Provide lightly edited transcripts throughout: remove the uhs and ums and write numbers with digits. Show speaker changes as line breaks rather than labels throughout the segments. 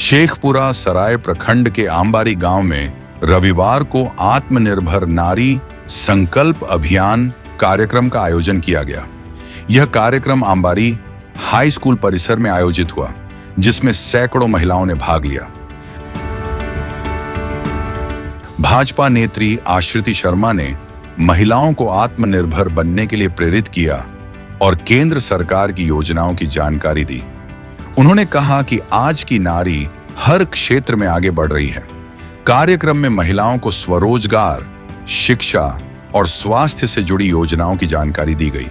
शेखपुरा सराय प्रखंड के आंबारी गांव में रविवार को आत्मनिर्भर नारी संकल्प अभियान कार्यक्रम का आयोजन किया गया। यह कार्यक्रम आंबारी हाई स्कूल परिसर में आयोजित हुआ, जिसमें सैकड़ों महिलाओं ने भाग लिया। भाजपा नेत्री आश्रिति शर्मा ने महिलाओं को आत्मनिर्भर बनने के लिए प्रेरित किया और केंद्र सरकार की योजनाओं की जानकारी दी। उन्होंने कहा कि आज की नारी हर क्षेत्र में आगे बढ़ रही है। कार्यक्रम में महिलाओं को स्वरोजगार, शिक्षा और स्वास्थ्य से जुड़ी योजनाओं की जानकारी दी गई।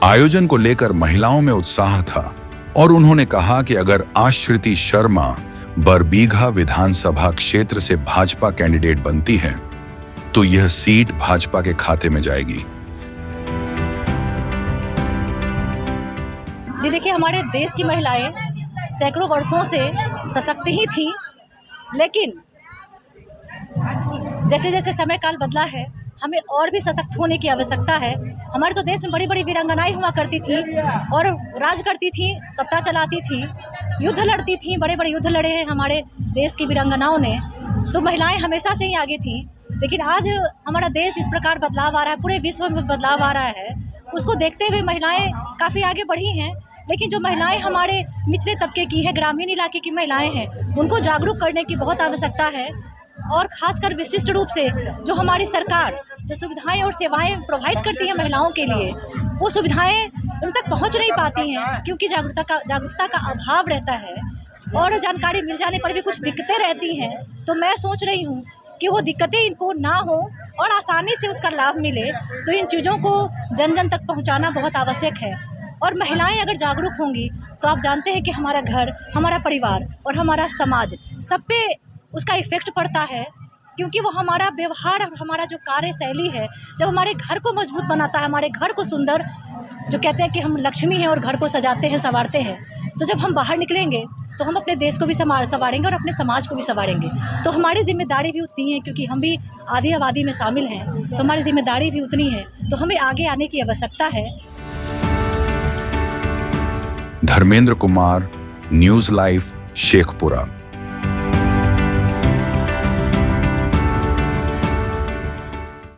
आयोजन को लेकर महिलाओं में उत्साह था और उन्होंने कहा कि अगर आश्रिति शर्मा बरबीघा विधानसभा क्षेत्र से भाजपा कैंडिडेट बनती है तो यह सीट भाजपा के खाते में जाएगी।
जी देखिए, हमारे देश की महिलाएं सैकड़ों वर्षों से सशक्त ही थी, लेकिन जैसे जैसे समय काल बदला है हमें और भी सशक्त होने की आवश्यकता है। हमारे तो देश में बड़ी बड़ी वीरांगनाएं हुआ करती थी और राज करती थी, सत्ता चलाती थी, युद्ध लड़ती थी। बड़े बड़े युद्ध लड़े हैं हमारे देश की वीरांगनाओं ने, तो महिलाएं हमेशा से ही आगे थी। लेकिन आज हमारा देश इस प्रकार बदलाव आ रहा है, पूरे विश्व में बदलाव आ रहा है, उसको देखते हुए महिलाएं काफ़ी आगे बढ़ी हैं। लेकिन जो महिलाएं हमारे निचले तबके की है, ग्रामीण इलाके की महिलाएं हैं, उनको जागरूक करने की बहुत आवश्यकता है। और ख़ासकर विशिष्ट रूप से जो हमारी सरकार जो सुविधाएं और सेवाएं प्रोवाइड करती है महिलाओं के लिए, वो सुविधाएं उन तक पहुंच नहीं पाती हैं क्योंकि जागरूकता का अभाव रहता है और जानकारी मिल जाने पर भी कुछ दिक्कतें रहती हैं। तो मैं सोच रही हूँ कि वो दिक्कतें इनको ना हो और आसानी से उसका लाभ मिले, तो इन चीज़ों को जन जन तक पहुँचाना बहुत आवश्यक है। और महिलाएं अगर जागरूक होंगी तो आप जानते हैं कि हमारा घर, हमारा परिवार और हमारा समाज सब पे उसका इफ़ेक्ट पड़ता है, क्योंकि वो हमारा व्यवहार और हमारा जो कार्यशैली है, जब हमारे घर को मजबूत बनाता है, हमारे घर को सुंदर, जो कहते हैं कि हम लक्ष्मी हैं और घर को सजाते हैं, संवारते हैं, तो जब हम बाहर निकलेंगे तो हम अपने देश को भी संवारेंगे और अपने समाज को भी संवारेंगे। तो हमारी जिम्मेदारी भी उतनी है, क्योंकि हम भी आधी आबादी में शामिल हैं, तो हमारी जिम्मेदारी भी उतनी है। तो हमें आगे आने की आवश्यकता है।
Dharmendra Kumar, news live, Sheikhpura.